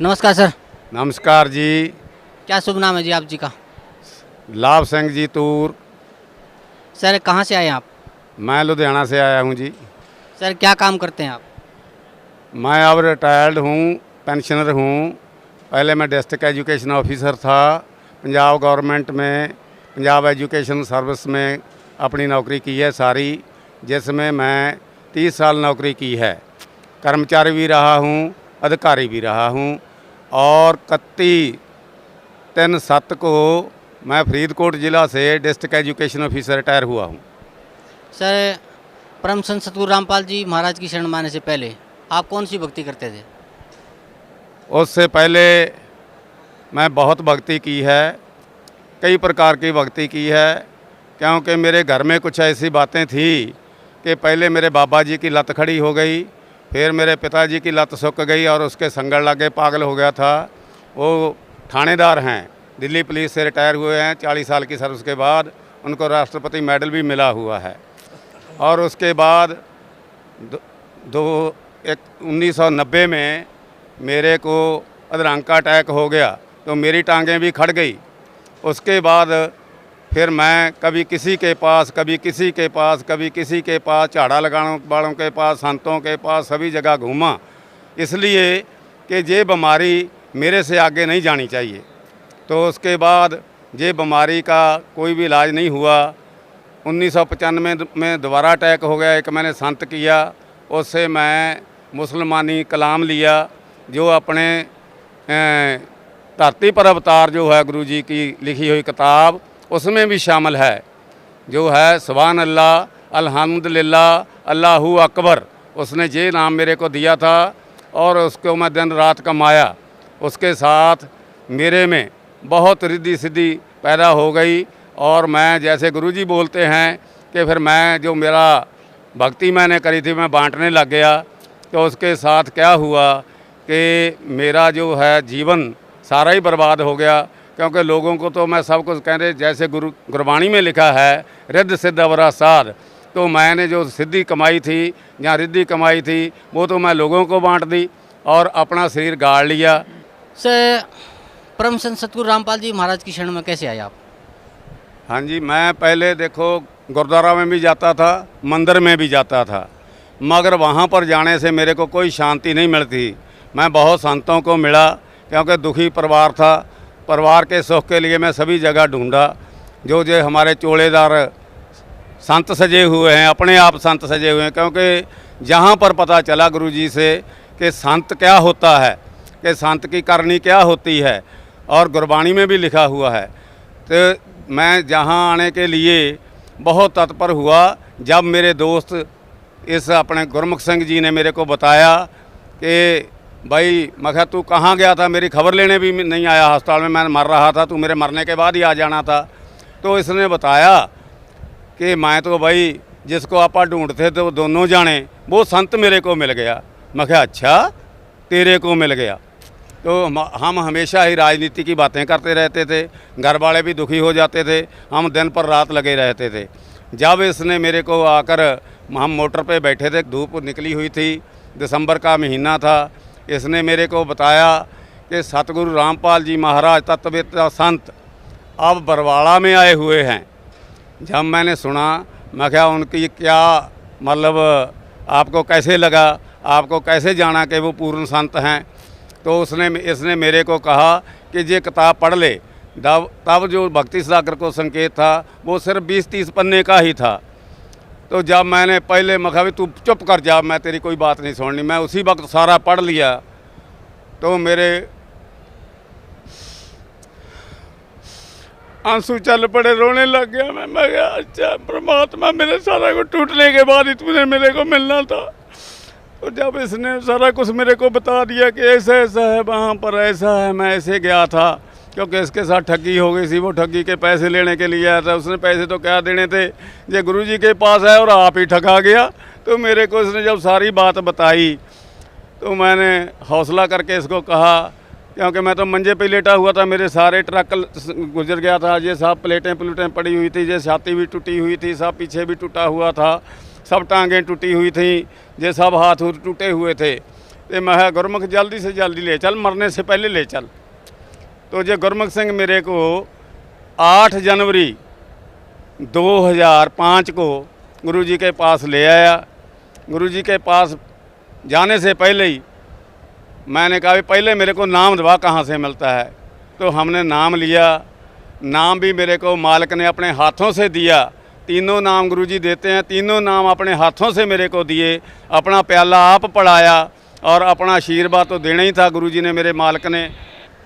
नमस्कार सर। नमस्कार जी। क्या शुभ नाम है जी आप जी का? लाभ सिंह जी तूर। सर कहाँ से आए आप? मैं लुधियाना से आया हूँ जी। सर क्या काम करते हैं आप? मैं अब रिटायर्ड हूँ, पेंशनर हूँ। पहले मैं डिस्ट्रिक्ट एजुकेशन ऑफिसर था पंजाब गवर्नमेंट में, पंजाब एजुकेशन सर्विस में अपनी नौकरी की है सारी, जिसमें मैं 30 साल नौकरी की है। कर्मचारी भी रहा हूँ, अधिकारी भी रहा हूँ और 31/3/7 को मैं फरीदकोट ज़िला से डिस्ट्रिक्ट एजुकेशन ऑफिसर रिटायर हुआ हूँ। सर परम संत सतगुरु रामपाल जी महाराज की शरण में आने से पहले आप कौन सी भक्ति करते थे? उससे पहले मैं बहुत भक्ति की है, कई प्रकार की भक्ति की है, क्योंकि मेरे घर में कुछ ऐसी बातें थी कि पहले मेरे बाबा जी की लत खड़ी हो गई, फिर मेरे पिताजी की लत सूख गई और उसके संगड़ लगे पागल हो गया था। वो थानेदार हैं, दिल्ली पुलिस से रिटायर हुए हैं, 40 साल की सर्विस के बाद उनको राष्ट्रपति मेडल भी मिला हुआ है। और उसके बाद 1990 में मेरे को अधरंग का अटैक हो गया तो मेरी टांगें भी खड़ गई। उसके बाद फिर मैं कभी किसी के पास, कभी किसी के पास, कभी किसी के पास, झाड़ा लगाने वालों के पास, संतों के पास, सभी जगह घूमा, इसलिए कि ये बीमारी मेरे से आगे नहीं जानी चाहिए। तो उसके बाद ये बीमारी का कोई भी इलाज नहीं हुआ। 1995 में दोबारा अटैक हो गया। एक मैंने संत किया, उससे मैं मुसलमानी कलाम लिया, जो अपने धरती पर अवतार जो है गुरु जी की लिखी हुई किताब, उसमें भी शामिल है, जो है सुभान अल्लाह अल्हम्दुलिल्लाह अल्लाहू अकबर। उसने ये नाम मेरे को दिया था और उसको मैं दिन रात कमाया। उसके साथ मेरे में बहुत रिद्धि सिद्धि पैदा हो गई और मैं, जैसे गुरुजी बोलते हैं कि फिर मैं जो मेरा भक्ति मैंने करी थी मैं बांटने लग गया। तो उसके साथ क्या हुआ कि मेरा जो है जीवन सारा ही बर्बाद हो गया, क्योंकि लोगों को तो मैं सब कुछ कह रहे, जैसे गुरबाणी में लिखा है रिद्ध सिद्ध अवरा साध। तो मैंने जो सिद्धि कमाई थी या रिद्धि कमाई थी वो तो मैं लोगों को बांट दी और अपना शरीर गाड़ लिया। सर परम संत सतगुरु रामपाल जी महाराज की शरण में कैसे आए आप? हाँ जी, मैं पहले देखो गुरुद्वारा में भी जाता था, मंदिर में भी जाता था, मगर वहाँ पर जाने से मेरे को कोई शांति नहीं मिलती। मैं बहुत संतों को मिला, क्योंकि दुखी परिवार था। परिवार के सुख के लिए मैं सभी जगह ढूंढा। जो हमारे चोड़ेदार संत सजे हुए हैं, अपने आप संत सजे हुए हैं, क्योंकि जहाँ पर पता चला गुरुजी से कि संत क्या होता है, कि संत की करनी क्या होती है, और गुरबाणी में भी लिखा हुआ है, तो मैं जहाँ आने के लिए बहुत तत्पर हुआ। जब मेरे दोस्त इस अपने गुरमुख सिंह जी ने मेरे को बताया कि भाई, मैं कहा तू कहाँ गया था, मेरी खबर लेने भी नहीं आया, अस्पताल में मैं मर रहा था, तू मेरे मरने के बाद ही आ जाना था। तो इसने बताया कि मैं तो भाई जिसको आप ढूंढते थे वो दोनों जाने, वो संत मेरे को मिल गया। मैं कहा अच्छा, तेरे को मिल गया। तो हम हमेशा ही राजनीति की बातें करते रहते थे, घर वाले भी दुखी हो जाते थे, हम दिन पर रात लगे रहते थे। जब इसने मेरे को आकर, हम मोटर पे बैठे थे, धूप निकली हुई थी, दिसंबर का महीना था, इसने मेरे को बताया कि सतगुरु रामपाल जी महाराज तत्ववेत्ता संत अब बरवाड़ा में आए हुए हैं। जब मैंने सुना, मैं क्या उनकी क्या मतलब, आपको कैसे लगा, आपको कैसे जाना कि वो पूर्ण संत हैं? तो इसने मेरे को कहा कि ये किताब पढ़ ले। तब जो भक्ति सागर को संकेत था वो सिर्फ 20-30 पन्ने का ही था। तो जब मैंने पहले मखा भी तू चुप कर जा, मैं तेरी कोई बात नहीं सुननी, मैं उसी वक्त सारा पढ़ लिया। तो मेरे आंसू चल पड़े, रोने लग गया मैं कहा अच्छा परमात्मा, मेरे सारा कुछ टूटने के बाद ही तूने मेरे को मिलना था। तो जब इसने सारा कुछ मेरे को बता दिया कि ऐसा ऐसा है, वहाँ पर ऐसा है, मैं ऐसे गया था, क्योंकि इसके साथ ठगी हो गई थी, वो ठगी के पैसे लेने के लिए आया था। उसने पैसे तो क्या देने थे, ये गुरुजी के पास है और आप ही ठगा गया। तो मेरे को इसने जब सारी बात बताई तो मैंने हौसला करके इसको कहा, क्योंकि मैं तो मंजे पे लेटा हुआ था, मेरे सारे ट्रक गुजर गया था, ये सब प्लेटें पड़ी हुई थी, ये छाती भी टूटी हुई थी, सब पीछे भी टूटा हुआ था, सब टांगें टूटी हुई थी, ये सब हाथ टूटे हुए थे। तो मैं कहा, गुरमुख जल्दी से जल्दी ले चल, मरने से पहले ले चल। तो जो गुरमुख सिंह मेरे को 8 जनवरी 2005 को गुरुजी के पास ले आया। गुरुजी के पास जाने से पहले ही मैंने कहा, पहले मेरे को नाम दवा कहाँ से मिलता है। तो हमने नाम लिया। नाम भी मेरे को मालिक ने अपने हाथों से दिया। तीनों नाम गुरुजी देते हैं, तीनों नाम अपने हाथों से मेरे को दिए। अपना प्याला आप पढ़ाया और अपना आशीर्वाद तो देना ही था गुरुजी ने, मेरे मालिक ने।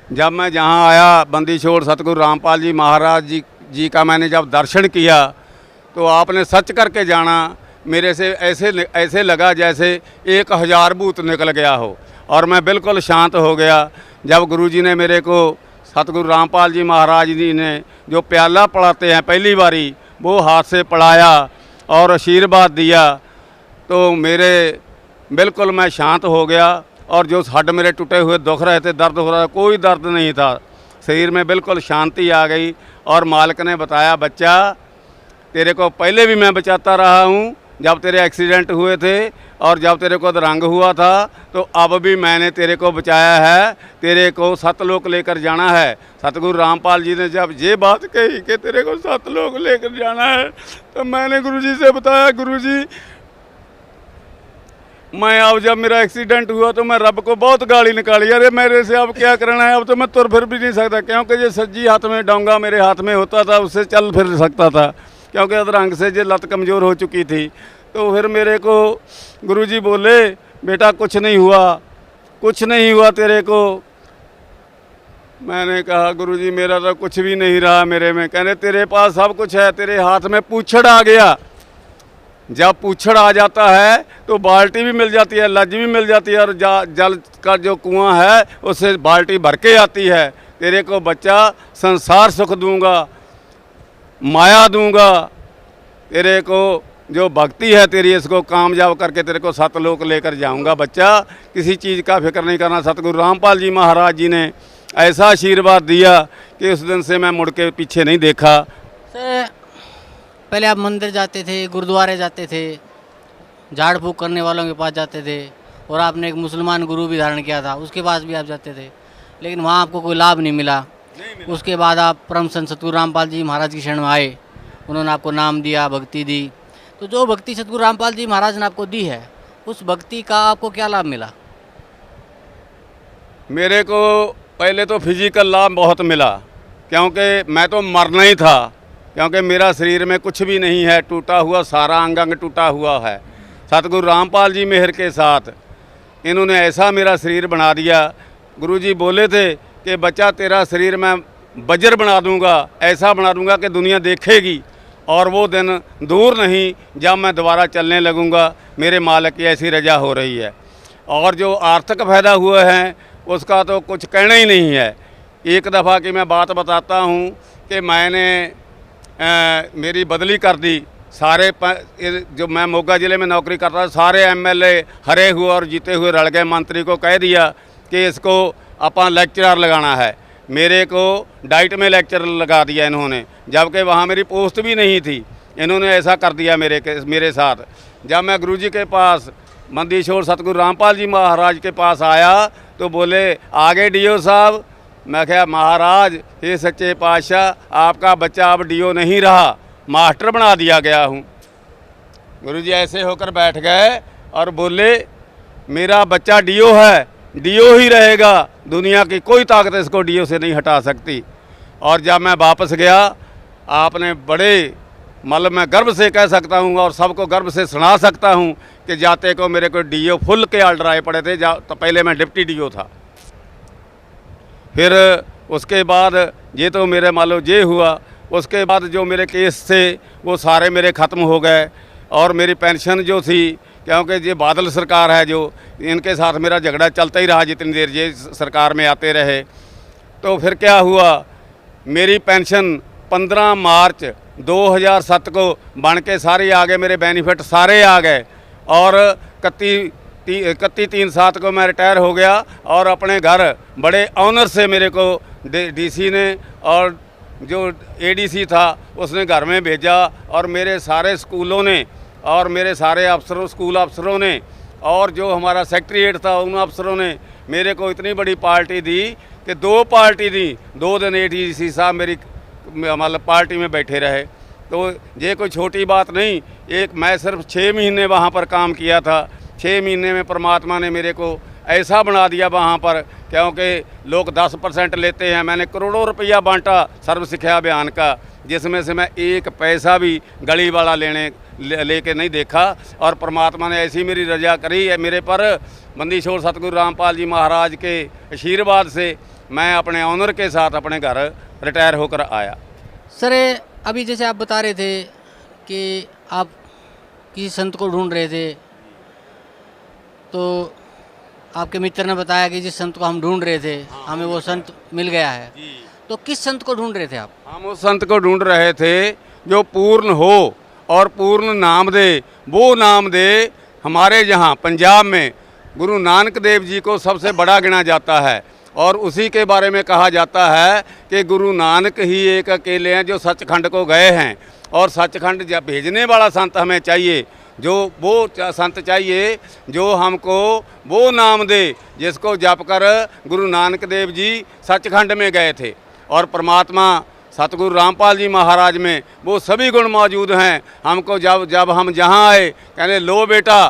जब मैं जहाँ आया, बंदी छोड़ सतगुरु रामपाल जी महाराज जी का मैंने जब दर्शन किया तो आपने सच करके जाना। मेरे से ऐसे लगा जैसे 1000 भूत निकल गया हो और मैं बिल्कुल शांत हो गया। जब गुरुजी ने मेरे को, सतगुरु रामपाल जी महाराज जी ने जो प्याला पढ़ाते हैं पहली बारी, वो हाथ से पढ़ाया और आशीर्वाद दिया, तो मेरे बिल्कुल मैं शांत हो गया। और जो हड्ड मेरे टूटे हुए दुख रहे थे, दर्द हो रहा था, कोई दर्द नहीं था, शरीर में बिल्कुल शांति आ गई। और मालिक ने बताया, बच्चा तेरे को पहले भी मैं बचाता रहा हूँ, जब तेरे एक्सीडेंट हुए थे और जब तेरे को अधरंग हुआ था, तो अब भी मैंने तेरे को बचाया है, तेरे को सतलोक लेकर जाना है। सतगुरु रामपाल जी ने जब ये बात कही कि तेरे को सतलोक लेकर जाना है, तो मैंने गुरुजी से बताया, गुरुजी मैं अब जब मेरा एक्सीडेंट हुआ तो मैं रब को बहुत गाली निकाली, अरे मेरे से अब क्या करना है, अब तो मैं तुर फिर भी नहीं सकता, क्योंकि ये सज्जी हाथ में डोंगा मेरे हाथ में होता था, उससे चल फिर सकता था, क्योंकि अधरंग से ये लत कमज़ोर हो चुकी थी। तो फिर मेरे को गुरुजी बोले, बेटा कुछ नहीं हुआ, कुछ नहीं हुआ तेरे को। मैंने कहा, गुरुजी मेरा तो कुछ भी नहीं रहा मेरे में। कहने, तेरे पास सब कुछ है, तेरे हाथ में पूछड़ आ गया। जब पूछड़ आ जाता है तो बाल्टी भी मिल जाती है, लज भी मिल जाती है, और जल का जो कुआं है उससे बाल्टी भर के आती है। तेरे को बच्चा संसार सुख दूंगा, माया दूंगा, तेरे को जो भक्ति है तेरी, इसको कामयाब करके तेरे को सतलोक लेकर जाऊंगा। बच्चा किसी चीज़ का फिक्र नहीं करना। सतगुरु रामपाल जी महाराज जी ने ऐसा आशीर्वाद दिया कि उस दिन से मैं मुड़ के पीछे नहीं देखा। सर, पहले आप मंदिर जाते थे, गुरुद्वारे जाते थे, झाड़ फूक करने वालों के पास जाते थे, और आपने एक मुसलमान गुरु भी धारण किया था, उसके पास भी आप जाते थे, लेकिन वहाँ आपको कोई लाभ नहीं मिला। उसके बाद आप परम संत सतगुरु रामपाल जी महाराज की शरण में आए, उन्होंने आपको नाम दिया, भक्ति दी। तो जो भक्ति सतगुरु रामपाल जी महाराज ने आपको दी है, उस भक्ति का आपको क्या लाभ मिला? मेरे को पहले तो फिजिकल लाभ बहुत मिला, क्योंकि मैं तो मरना ही था, क्योंकि मेरा शरीर में कुछ भी नहीं है, टूटा हुआ सारा अंग अंग टूटा हुआ है। सतगुरु रामपाल जी मेहर के साथ इन्होंने ऐसा मेरा शरीर बना दिया। गुरुजी बोले थे कि बच्चा तेरा शरीर मैं बजर बना दूंगा, ऐसा बना दूंगा कि दुनिया देखेगी, और वो दिन दूर नहीं जब मैं दोबारा चलने लगूंगा। मेरे मालिक की ऐसी रजा हो रही है। और जो आर्थिक फायदा हुए हैं उसका तो कुछ कहना ही नहीं है। एक दफ़ा की मैं बात बताता हूँ कि मैंने मेरी बदली कर दी। सारे जो मैं मोगा ज़िले में नौकरी करता था, सारे एमएलए हरे हुए और जीते हुए रल गए। मंत्री को कह दिया कि इसको अपन लेक्चरर लगाना है, मेरे को डाइट में लेक्चर लगा दिया इन्होंने, जबकि वहाँ मेरी पोस्ट भी नहीं थी। इन्होंने ऐसा कर दिया मेरे साथ। जब मैं गुरुजी के पास मंदीशोर सतगुरु रामपाल जी महाराज के पास आया तो बोले, आगे डीओ साहब। मैं कहा, महाराज हे सच्चे पातशाह, आपका बच्चा अब डीओ नहीं रहा, मास्टर बना दिया गया हूँ। गुरुजी ऐसे होकर बैठ गए और बोले, मेरा बच्चा डीओ है, डीओ ही रहेगा, दुनिया की कोई ताकत इसको डीओ से नहीं हटा सकती। और जब मैं वापस गया, आपने बड़े मतलब मैं गर्व से कह सकता हूँ और सबको गर्व से सुना सकता हूँ कि जाते को मेरे को डीओ फुल के ऑर्डर आए पड़े थे। तो पहले मैं डिप्टी डीओ था। फिर उसके बाद ये तो मेरे मान लो ये हुआ। उसके बाद जो मेरे केस थे वो सारे मेरे ख़त्म हो गए, और मेरी पेंशन जो थी, क्योंकि ये बादल सरकार है जो, इनके साथ मेरा झगड़ा चलता ही रहा जितनी देर ये सरकार में आते रहे। तो फिर क्या हुआ, मेरी पेंशन 15 मार्च 2007 को बन के सारी आ गए, मेरे बेनिफिट सारे आ गए, और 31/3/7 को मैं रिटायर हो गया। और अपने घर बड़े ऑनर से मेरे को डीसी ने और जो एडीसी था उसने घर में भेजा, और मेरे सारे स्कूलों ने और मेरे सारे अफसरों, स्कूल अफसरों ने और जो हमारा सेक्रेटरीट था उन अफसरों ने मेरे को इतनी बड़ी पार्टी दी कि 2 पार्टी दी, 2 दिन ADC साहब मेरी मतलब पार्टी में बैठे रहे। तो ये कोई छोटी बात नहीं। मैं सिर्फ 6 महीने वहाँ पर काम किया था। 6 महीने में परमात्मा ने मेरे को ऐसा बना दिया वहाँ पर, क्योंकि लोग 10% लेते हैं, मैंने करोड़ों रुपया बांटा सर्व शिक्षा अभियान का, जिसमें से मैं 1 पैसा भी गली वाला लेके नहीं देखा। और परमात्मा ने ऐसी मेरी रजा करी है मेरे पर, बंदी छोड़ सतगुरु रामपाल जी महाराज के आशीर्वाद से मैं अपने ऑनर के साथ अपने घर रिटायर होकर आया। सर अभी जैसे आप बता रहे थे कि आप किसी संत को ढूंढ रहे थे, तो आपके मित्र ने बताया कि जिस संत को हम ढूंढ रहे थे हमें वो संत मिल गया है। तो किस संत को ढूंढ रहे थे आप? हम उस संत को ढूंढ रहे थे जो पूर्ण हो और पूर्ण नाम दे। वो नाम दे हमारे यहाँ पंजाब में गुरु नानक देव जी को सबसे बड़ा गिना जाता है, और उसी के बारे में कहा जाता है कि गुरु नानक ही एक अकेले हैं जो सचखंड को गए हैं। और सचखंड भेजने वाला संत हमें चाहिए, जो वो संत चाहिए जो हमको वो नाम दे जिसको जप कर गुरु नानक देव जी सचखंड में गए थे। और परमात्मा सतगुरु रामपाल जी महाराज में वो सभी गुण मौजूद हैं। हमको जब हम जहाँ आए कहने लो बेटा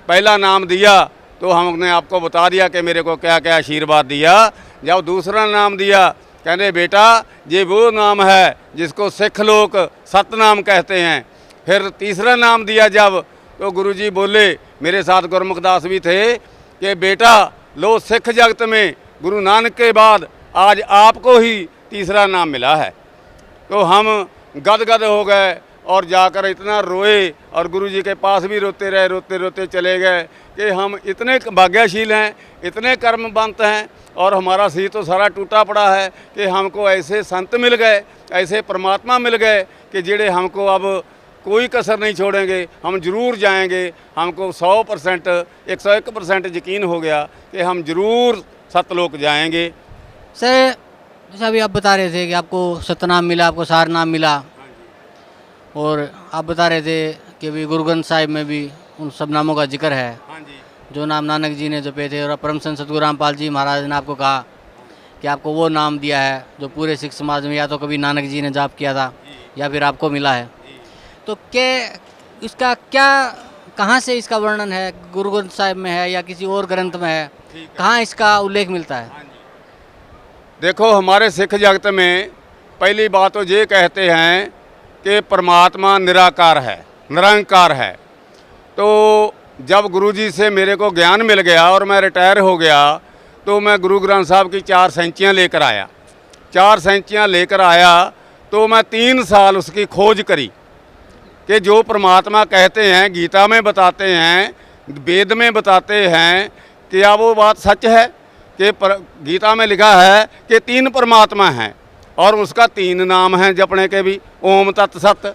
पहला नाम दिया, तो हमने आपको बता दिया कि मेरे को क्या क्या आशीर्वाद दिया। जब दूसरा नाम दिया कहने बेटा ये वो नाम है जिसको सिख लोग सतनाम कहते हैं। फिर तीसरा नाम दिया जब, तो गुरुजी बोले, मेरे साथ गुरमुख दास भी थे, कि बेटा लो सिख जगत में गुरु नानक के बाद आज आपको ही तीसरा नाम मिला है। तो हम गदगद हो गए और जाकर इतना रोए, और गुरुजी के पास भी रोते रहे, रोते रोते चले गए कि हम इतने भाग्यशील हैं, इतने कर्मवंत हैं, और हमारा सी तो सारा टूटा पड़ा है कि हमको ऐसे संत मिल गए, ऐसे परमात्मा मिल गए कि जेड़े हमको अब कोई कसर नहीं छोड़ेंगे, हम ज़रूर जाएंगे। हमको 100% 101% यकीन हो गया कि हम ज़रूर सतलोक जाएंगे। सर जैसे अभी आप बता रहे थे कि आपको सतनाम मिला, आपको सार नाम मिला, और आप बता रहे थे कि भी गुरु ग्रंथ साहिब में भी उन सब नामों का जिक्र है। हाँ जी, जो नाम नानक जी ने जपे थे, और परम संत सतगुरु रामपाल जी महाराज ने आपको कहा कि आपको वो नाम दिया है जो पूरे सिख समाज में या तो कभी नानक जी ने जाप किया था या फिर आपको मिला है। तो क्या इसका क्या कहाँ से इसका वर्णन है? गुरु ग्रंथ साहिब में है या किसी और ग्रंथ में है? कहाँ इसका उल्लेख मिलता है? देखो हमारे सिख जगत में पहली बात तो ये कहते हैं कि परमात्मा निराकार है, निरंकार है। तो जब गुरुजी से मेरे को ज्ञान मिल गया और मैं रिटायर हो गया, तो मैं गुरु ग्रंथ साहब की 4 सेंचियाँ लेकर आया। 4 सेंचियाँ लेकर आया तो मैं 3 साल उसकी खोज करी कि जो परमात्मा कहते हैं, गीता में बताते हैं, वेद में बताते हैं, क्या वो बात सच है कि गीता में लिखा है कि 3 परमात्मा हैं और उसका 3 नाम हैं जपने के भी, ओम तत् सत।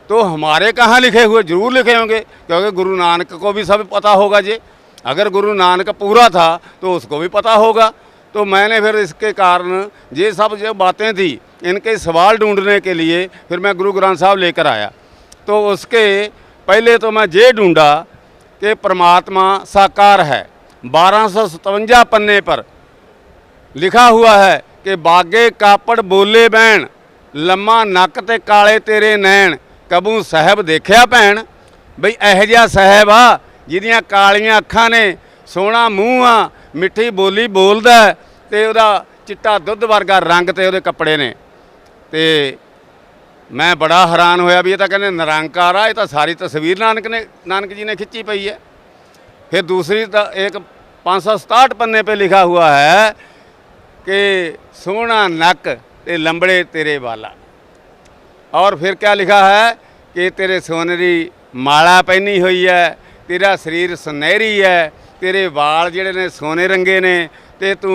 तो हमारे कहाँ लिखे हुए? जरूर लिखे होंगे, क्योंकि गुरु नानक को भी सब पता होगा। जे अगर गुरु नानक पूरा था तो उसको भी पता होगा। तो मैंने फिर इसके कारण ये सब जो बातें थी, इनके सवाल ढूंढने के लिए फिर मैं गुरु ग्रंथ साहब लेकर आया। तो उसके पहले तो मैं ये ढूंढा कि परमात्मा साकार है। 1257 पन्ने पर लिखा हुआ है कि बागे कापड़ बोले बैण, लम्मा नक ते काले तेरे नैन, कबू साहब देखिया भैन। बई यह जिहा साहब आ जिहदियां कालियां अखां ने, सोहना मूँह आ, मिठी बोली बोलदा ते उहदा चिट्टा दुੱਧ वर्गा रंग ते उहदे कपड़े ने। ते मैं बड़ा हैरान होया भी ये तो कहते निरंकार आ, ये तो सारी तस्वीर नानक जी ने खिंची पई है। फिर दूसरी एक 567 पन्ने पे लिखा हुआ है कि सोहना नक ते लंबड़े तेरे वाला। और फिर क्या लिखा है कि तेरे सोनरी माला पहनी हुई है, तेरा शरीर सुनहरी है, तेरे वाल जिहड़े ने सोने रंगे ने, ते तू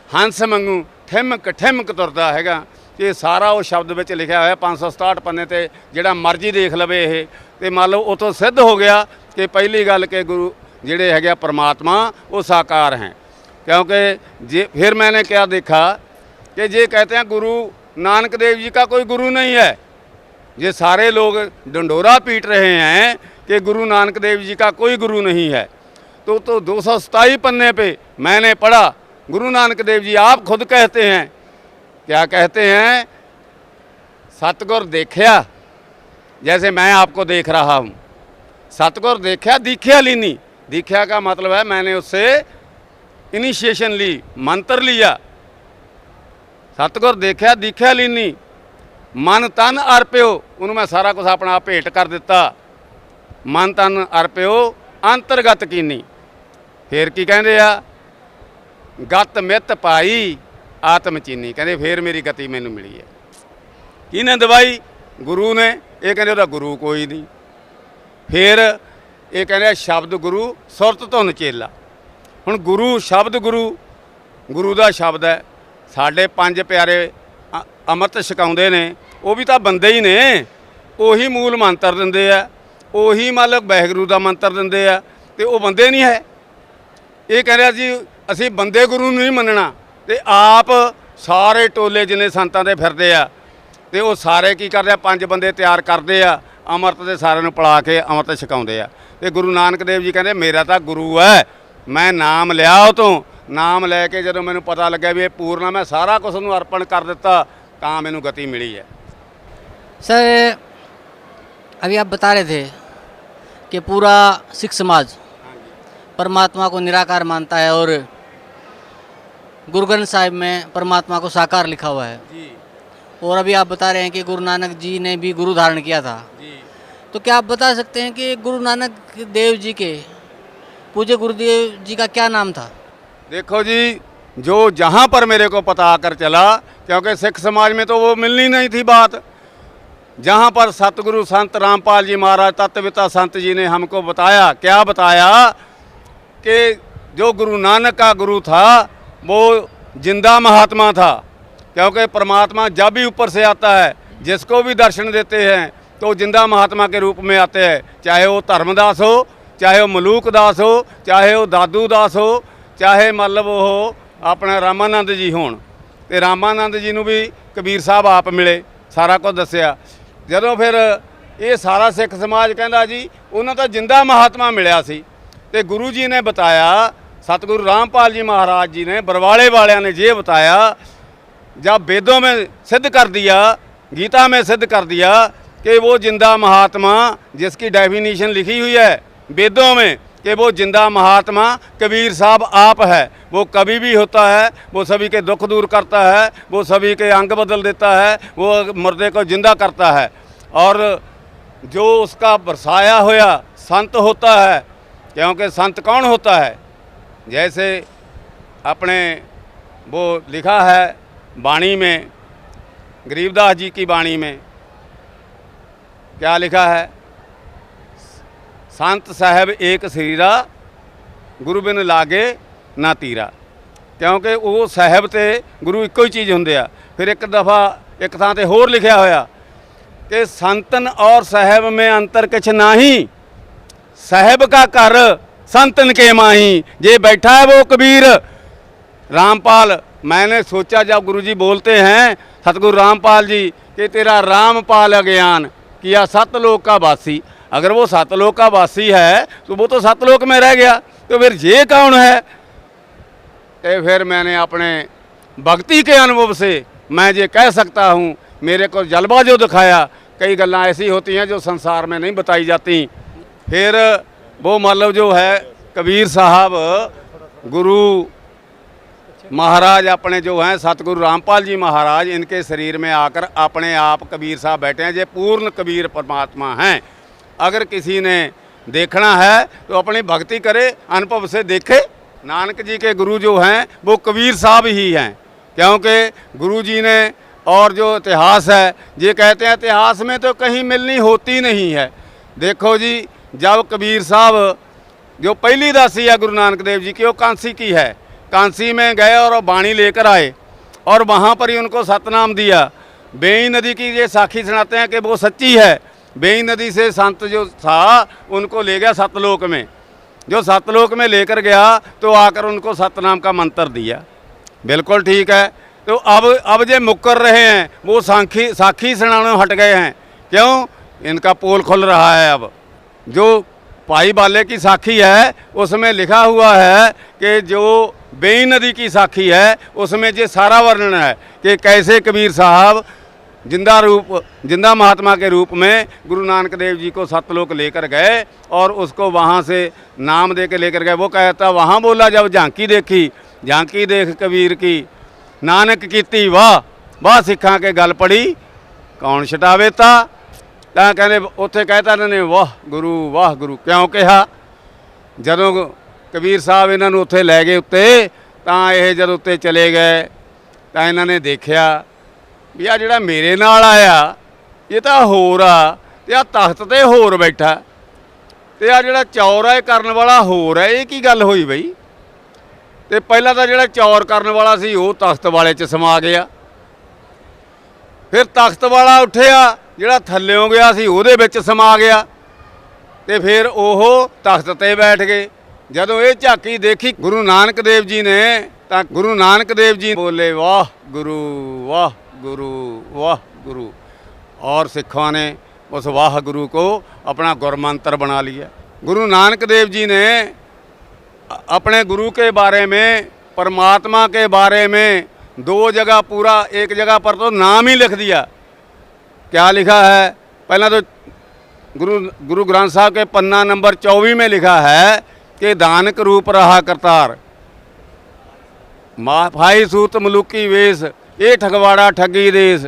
हंस वांगू ठिमक ठिमक तुरदा हैगा। ये सारा वो शब्द विच लिखा हुआ है 567 पन्ने ते, जिहड़ा मर्जी देख लवे ये। ते मान लो उतों सिद्ध हो गया कि पहली गल कि गुरु जिहड़े है परमात्मा वो साकार हैं। क्योंकि जे फिर मैंने क्या देखा कि ये कहते हैं गुरु नानक देव जी का कोई गुरु नहीं है। ये सारे लोग डंडोरा पीट रहे हैं कि गुरु नानक देव जी का कोई गुरु नहीं है। तो 227 पन्ने पे मैंने पढ़ा, गुरु नानक देव जी आप खुद कहते हैं, क्या कहते हैं, सतगुर देखिया जैसे मैं आपको देख रहा हूँ, सतगुर देखिया दीख्या लीनी। दीख्या का मतलब है मैंने उससे इनिशिएशन ली, मंत्र लिया। सतगुर देखिया दीख्या लीनी, मन तन अर्पियो, उन्होंने मैं सारा कुछ अपना भेंट कर दिता। मन तन अर्पियो अंतरगत कीनी। फिर की कहते आ, गत मित पाई आत्म चीनी, कहते फिर मेरी गति मैनू मिली है। किने दवाई? गुरु ने। ये कहते ਉਹਦਾ गुरु कोई नहीं। फिर ये कहते शब्द गुरु सुरत धुन चेला। हुण गुरु शब्द गुरु का शब्द है। साढ़े 5 प्यारे अमृत छकाउंदे ने, वो भी तो बंदे ही ने, उही मूल मंत्र दिंदे आ, उही मतलब वाहिगुरू का मंत्र दिंदे आ, ते वो बंदे नहीं है। ये कह रहा जी असी बंदे गुरु नहीं मनना, ते आप सारे टोले जिन्हें संतां दे फिरदे आ, ते वो सारे की करदे आ, 5 बंदे तैयार करदे आ, अमृत दे सारिਆਂ ਨੂੰ पिला के अमृत छकाउंदे आ। ते गुरु नानक देव जी कहते मेरा तो गुरु है, मैं नाम लिया वो तो, नाम लैके जो मैनू पता लग्या भी ये पूर्ण, मैं सारा कुछ उन्होंने अर्पण कर दिता, तां मैनू गति मिली है। सर अभी आप बता रहे थे कि पूरा सिख समाज परमात्मा को निराकार मानता है और गुरु ग्रंथ साहिब में परमात्मा को साकार लिखा हुआ है जी। और अभी आप बता रहे हैं कि गुरु नानक जी ने भी गुरु धारण किया था जी। तो क्या आप बता सकते हैं कि गुरु नानक देव जी के पूज्य गुरुदेव जी का क्या नाम था? देखो जी, जो जहाँ पर मेरे को पता आकर चला, क्योंकि सिख समाज में तो वो मिलनी नहीं थी बात, जहाँ पर सतगुरु संत रामपाल जी महाराज तत्ववेता संत जी ने हमको बताया, क्या बताया कि जो गुरु नानक का गुरु था वो जिंदा महात्मा था। क्योंकि परमात्मा जब भी ऊपर से आता है, जिसको भी दर्शन देते हैं तो जिंदा महात्मा के रूप में आते हैं, चाहे वो धर्मदास हो, चाहे वो मलूक दास हो, चाहे वो दादू दास हो, चाहे मतलब वो अपना रामानंद जी होण। ते रामानंद जी नूं भी कबीर साहब आप मिले, सारा कुछ दसिया। जदों फिर ये सारा सिख समाज कहंदा जी उन्होंने तो जिंदा महात्मा मिलिया सी, ते गुरु जी ने बताया, सतगुरु रामपाल जी महाराज जी ने, बरवाले वालियां ने ये बताया, जब वेदों में सिद्ध कर दिया, गीता में सिद्ध कर दिया कि वो जिंदा महात्मा जिसकी डेफिनेशन लिखी हुई है वेदों में कि वो जिंदा महात्मा कबीर साहब आप है, वो कभी भी होता है, वो सभी के दुख दूर करता है, वो सभी के अंग बदल देता है, वो मुर्दे को जिंदा करता है, और जो उसका बरसाया होया संत होता है। क्योंकि संत कौन होता है? जैसे अपने वो लिखा है वाणी में, गरीबदास जी की वाणी में क्या लिखा है, संत साहब एक शरीरा गुरु बिन लागे ना तीरा। क्योंकि वो साहब ते गुरु इको ही चीज़ होंदे आ। फिर एक दफ़ा एक थां ते होर लिखा होया कि संतन और साहब में अंतर किछ नाही, साहब का घर संतन के माही, जे बैठा है वो कबीर। रामपाल, मैंने सोचा जब गुरुजी बोलते हैं सतगुरु रामपाल जी कि तेरा रामपाल अज्ञान किया सतलोक का वासी, अगर वो सतलोक का वासी है तो वो तो सतलोक में रह गया, तो फिर ये कौन है? तो फिर मैंने अपने भक्ति के अनुभव से मैं ये कह सकता हूँ, मेरे को जलवा जो दिखाया, कई गल्लां ऐसी होती हैं जो संसार में नहीं बताई जाती। फिर वो मतलब जो है कबीर साहब गुरु महाराज अपने जो हैं सतगुरु रामपाल जी महाराज, इनके शरीर में आकर अपने आप कबीर साहब बैठे हैं। ये पूर्ण कबीर परमात्मा हैं। अगर किसी ने देखना है तो अपनी भक्ति करे, अनुभव से देखे। नानक जी के गुरु जो हैं वो कबीर साहब ही हैं। क्योंकि गुरु जी ने, और जो इतिहास है ये कहते हैं इतिहास में तो कहीं मिलनी होती नहीं है। देखो जी, जब कबीर साहब जो पहली दासी है गुरु नानक देव जी की, वो कांसी की है, कांसी में गए और बाणी लेकर आए और वहाँ पर ही उनको सतनाम दिया। बेई नदी की ये साखी सुनाते हैं कि वो सच्ची है। बेई नदी से संत जो था उनको ले गया सतलोक में, जो सतलोक में लेकर गया तो आकर उनको सतनाम का मंत्र दिया। बिल्कुल ठीक है। तो अब जे मुकर रहे हैं वो साखी सुनाने हट गए हैं। क्यों? इनका पोल खुल रहा है। अब जो भाई बाले की साखी है उसमें लिखा हुआ है कि जो बेई नदी की साखी है उसमें ये सारा वर्णन है कि कैसे कबीर साहब जिंदा महात्मा के रूप में गुरु नानक देव जी को सतलोक लेकर गए और उसको वहाँ से नाम दे के लेकर गए। वो कहता वहाँ बोला जब झांकी देखी, झांकी देख कबीर की, नानक कीती वाह वाह सिखा के गल पड़ी कौन छटावे ता। ਤਾਂ ਕਹਿੰਦੇ ਉੱਥੇ ਕਹਿਤਾ ਇਹਨਾਂ ਨੇ ਵਾਹ ਗੁਰੂ ਕਿਉਂ ਕਿਹਾ। ਜਦੋਂ ਕਬੀਰ ਸਾਹਿਬ ਇਹਨਾਂ ਨੂੰ ਉੱਥੇ ਲੈ ਗਏ ਉੱਤੇ ਤਾਂ ਇਹ ਜਦੋਂ ਉੱਤੇ ਚਲੇ ਗਏ ਤਾਂ ਇਹਨਾਂ ਨੇ ਦੇਖਿਆ ਵੀ ਆ ਜਿਹੜਾ ਮੇਰੇ ਨਾਲ ਆਇਆ ਇਹ ਤਾਂ ਹੋਰ ਆ ਤੇ ਆ ਤਖਤ ਤੇ ਹੋਰ ਬੈਠਾ ਤੇ ਆ ਜਿਹੜਾ ਚੌਰ ਹੈ ਕਰਨ ਵਾਲਾ ਹੋਰ ਹੈ। ਇਹ ਕੀ ਗੱਲ ਹੋਈ ਬਈ। ਤੇ ਪਹਿਲਾਂ ਤਾਂ ਜਿਹੜਾ ਚੌਰ ਕਰਨ ਵਾਲਾ ਸੀ ਉਹ ਤਖਤ ਵਾਲੇ 'ਚ ਸਮਾ ਗਿਆ, ਫਿਰ ਤਖਤ ਵਾਲਾ ਉੱਠਿਆ ਜਿਹੜਾ ਥੱਲਿਓਂ ਗਿਆ ਸੀ ਉਹਦੇ ਵਿੱਚ ਸਮਾ ਗਿਆ ਤੇ ਫਿਰ ਉਹ ਤਖਤ ਤੇ ਬੈਠ ਗਏ। ਜਦੋਂ ਇਹ ਝਾਕੀ ਦੇਖੀ ਗੁਰੂ ਨਾਨਕ ਦੇਵ ਜੀ ਨੇ ਤਾਂ ਗੁਰੂ ਨਾਨਕ ਦੇਵ ਜੀ ਬੋਲੇ ਵਾਹ ਗੁਰੂ ਵਾਹ गुरु और सिखों ने उस वाह गुरु को अपना गुरमंत्र बना लिया। गुरु नानक देव जी ने अपने गुरु के बारे में, परमात्मा के बारे में दो जगह पूरा, एक जगह पर तो नाम ही लिख दिया। क्या लिखा है? पहला तो गुरु ग्रंथ साहब के पन्ना नंबर 24 में लिखा है कि दानक रूप रहा करतार, भाई सूत मलुकी वेश, ये ठगवाड़ा ठगी देश।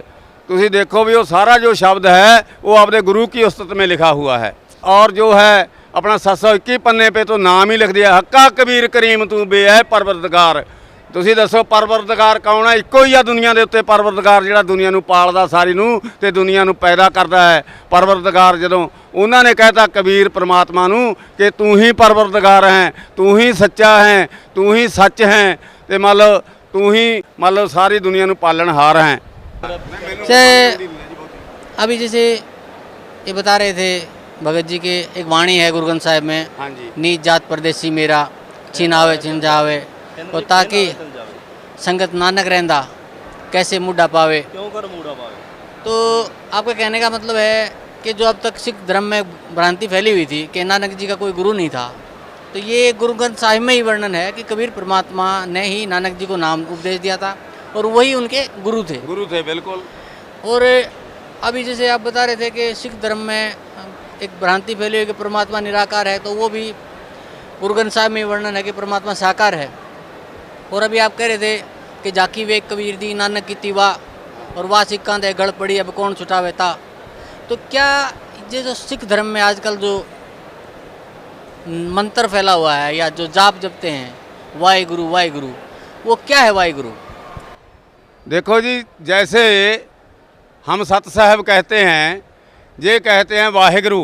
तुसी देखो भी वो सारा जो शब्द है वो आपने गुरु की उस्तत में लिखा हुआ है। और जो है अपना 721 पन्ने पे तो नाम ही लिख दिया, हक्का कबीर करीम तू बे है परवरदिगार। तुसी दसो परवरदिगार कौन है? इक्को ही आ दुनिया के उत्ते परवरदिगार, जिहड़ा दुनिया नूं पालदा सारी नूं ते दुनिया नूं पैदा करदा है। परवरदिगार जदों उन्होंने कहता कबीर परमात्मा नूं कि तू ही परवरदिगार है, तू ही सच्चा है, तू ही सच है, ते मतलब तू ही मतलब सारी दुनिया नूं पालनहार है। से अभी जैसे ये बता रहे थे भगत जी के एक वाणी है गुरु ग्रंथ साहिब में, हाँ जी, नीच जात परदेसी मेरा छिनावे छिन जावे, और ताकि संगत नानक रहंदा कैसे मुड्ढा पावे। क्यों कर मूढ़ा पावे? तो आपका कहने का मतलब है कि जो अब तक सिख धर्म में भ्रांति फैली हुई थी कि नानक जी का कोई गुरु नहीं था, तो ये गुरु ग्रंथ साहिब में ही वर्णन है कि कबीर परमात्मा ने ही नानक जी को नाम उपदेश दिया था और वही उनके गुरु थे। बिल्कुल। और अभी जैसे आप बता रहे थे कि सिख धर्म में एक भ्रांति फैली हुई कि परमात्मा निराकार है, तो वो भी गुरु ग्रंथ साहिब में वर्णन है कि परमात्मा साकार है। और अभी आप कह रहे थे कि जाकी वे कबीर दी नानक की तिवा और वाह सिक्का दे गढ़ पड़ी अब कौन छुटावे ता। तो क्या ये जो सिख धर्म में आजकल जो मंत्र फैला हुआ है या जो जाप जपते हैं वाहे गुरु, वो क्या है वाहे गुरु? देखो जी, जैसे हम सत साहब कहते हैं, ये कहते हैं वाहेगुरु।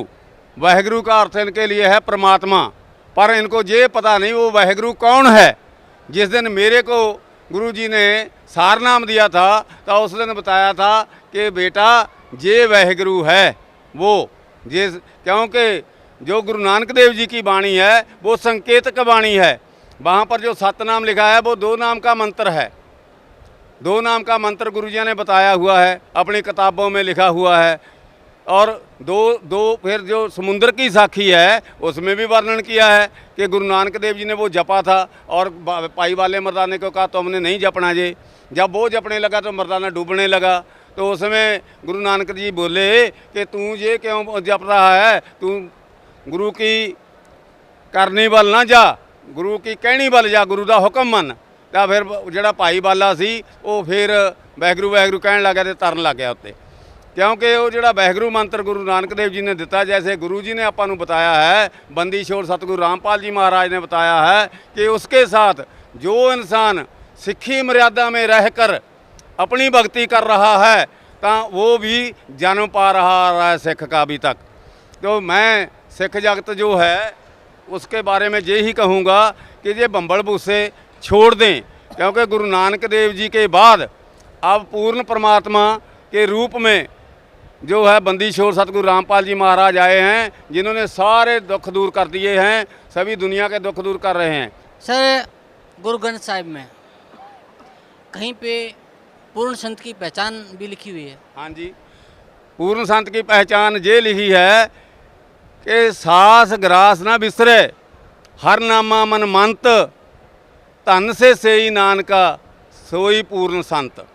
वाहेगुरु का अर्थ इनके लिए है परमात्मा, पर इनको ये पता नहीं वो वाहेगुरु कौन है। जिस दिन मेरे को गुरु जी ने सार नाम दिया था तो उस दिन बताया था कि बेटा ये वाहेगुरु है वो, ये क्योंकि जो गुरु नानक देव जी की वाणी है वो संकेतक वाणी है। वहाँ पर जो सतनाम लिखा है वो 2 नाम का मंत्र है, 2 नाम का मंत्र गुरु जी ने बताया हुआ है, अपनी किताबों में लिखा हुआ है। और दो फिर जो समुद्र की साखी है उसमें भी वर्णन किया है कि गुरु नानक देव जी ने वो जपा था और पाई वाले मर्दाने को कहा तुमने नहीं जपना जी। जब वो जपने लगा तो मर्दाना डूबने लगा, तो उसमें गुरु नानक जी बोले कि तू ये क्यों जप रहा है, तू गुरु की करनी बल ना जा, गुरु की कहनी बल जा, गुरु का हुक्म मन। तो फिर जोड़ा भाई बाला सी वो फिर वाहगुरू कहन लग गया, तरन लग गया उत्ते, क्योंकि वो जोड़ा वाहगुरू मंत्र गुरु नानक देव जी ने दिता, जैसे गुरु जी ने आपां बताया है, बंदी छोड़ सतगुरु रामपाल जी महाराज ने बताया है कि उसके साथ जो इंसान सिक्खी मर्यादा में रहकर अपनी भक्ति कर रहा है तो वो भी जन्म पा रहा है सिख का अभी तक। तो मैं सिख जगत जो है उसके बारे में यही कहूँगा कि ये बंबल भूसे छोड़ दें, क्योंकि गुरु नानक देव जी के बाद अब पूर्ण परमात्मा के रूप में जो है बंदी छोड़ सतगुरु रामपाल जी महाराज आए हैं, जिन्होंने सारे दुख दूर कर दिए हैं, सभी दुनिया के दुख दूर कर रहे हैं। सर, गुरु ग्रंथ साहिब में कहीं पे पूर्ण संत की पहचान भी लिखी हुई है? हाँ जी, पूर्ण संत की पहचान ये लिखी है ਕਿ ਸਾਸ ਗਰਾਸ ਨਾ ਵਿਸਰੇ, ਹਰ ਨਾਮਾ ਮਨ ਮੰਤ, ਧਨ ਸੇ ਸੇਈ ਨਾਨਕਾ ਸੋਈ ਪੂਰਨ ਸੰਤ।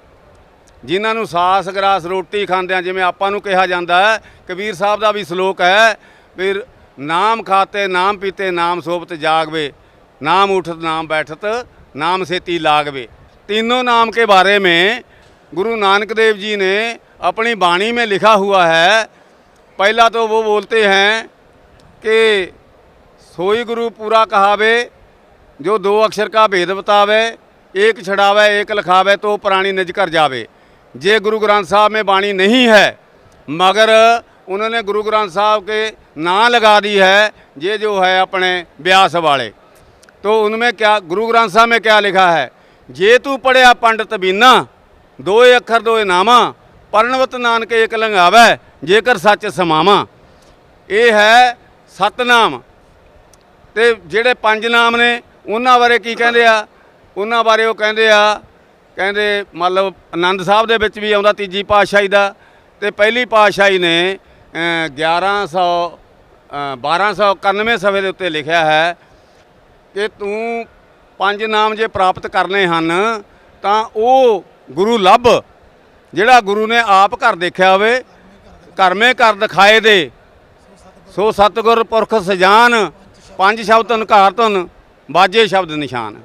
ਜਿਨ੍ਹਾਂ ਨੂੰ ਸਾਸ ਗਰਾਸ ਰੋਟੀ ਖਾਂਦਿਆਂ, ਜਿਵੇਂ ਆਪਾਂ ਨੂੰ ਕਿਹਾ ਜਾਂਦਾ ਹੈ, ਕਬੀਰ ਸਾਹਿਬ ਦਾ ਵੀ ਸ਼ਲੋਕ ਹੈ ਵੀ ਨਾਮ ਖਾਤੇ ਨਾਮ ਪੀਤੇ ਨਾਮ ਸੋਬਤ ਜਾਗਵੇ, नाम उठत नाम बैठत नाम सेती लागवे। तीनों नाम के बारे में गुरु नानक देव जी ने अपनी वाणी में लिखा हुआ है। पहला तो वो बोलते हैं कि सोई गुरु पूरा कहावे, जो दो अक्षर का भेद बतावे, एक छड़ावे एक लिखावे तो प्राणी निज कर जावे। जे गुरु ग्रंथ साहब में वाणी नहीं है, मगर उन्होंने गुरु ग्रंथ साहब के नाम लगा दी है, ये जो है अपने ब्यास वाले। तो उनमें क्या गुरु ग्रंथ साहब में क्या लिखा है, जे तू पढ़िया पंडित बीना, दोए अखर दोए नामा, परणवत नानक एक लंघावै, जेकर सच समावा। ये है सतनाम। ते ਜਿਹੜੇ पंज नाम ने उन्हां बारे की कहंदे आ, उन्हां बारे वो कहंदे आ, कहंदे मतलब आनंद साहब दे विच भी आउंदा तीजी पातशाही दा, ते पहली पातशाही ने 1291 सफ़े दे उत्ते लिखिया है कि तू पंज नाम जे प्राप्त करने ਹਨ ਤਾਂ ਉਹ ਗੁਰੂ ਲੱਭ ਜਿਹੜਾ ਗੁਰੂ ਨੇ ਆਪ ਘਰ ਦੇਖਿਆ ਹੋਵੇ, ਘਰਮੇ ਘਰ ਦਿਖਾਏ ਦੇ। ਸੋ ਸਤਿਗੁਰ ਪੁਰਖ ਸਜਾਨ, ਪੰਜ ਸ਼ਬਦ ਅਨਕਾਰ ਧੁਨ ਬਾਜੇ ਸ਼ਬਦ ਨਿਸ਼ਾਨ।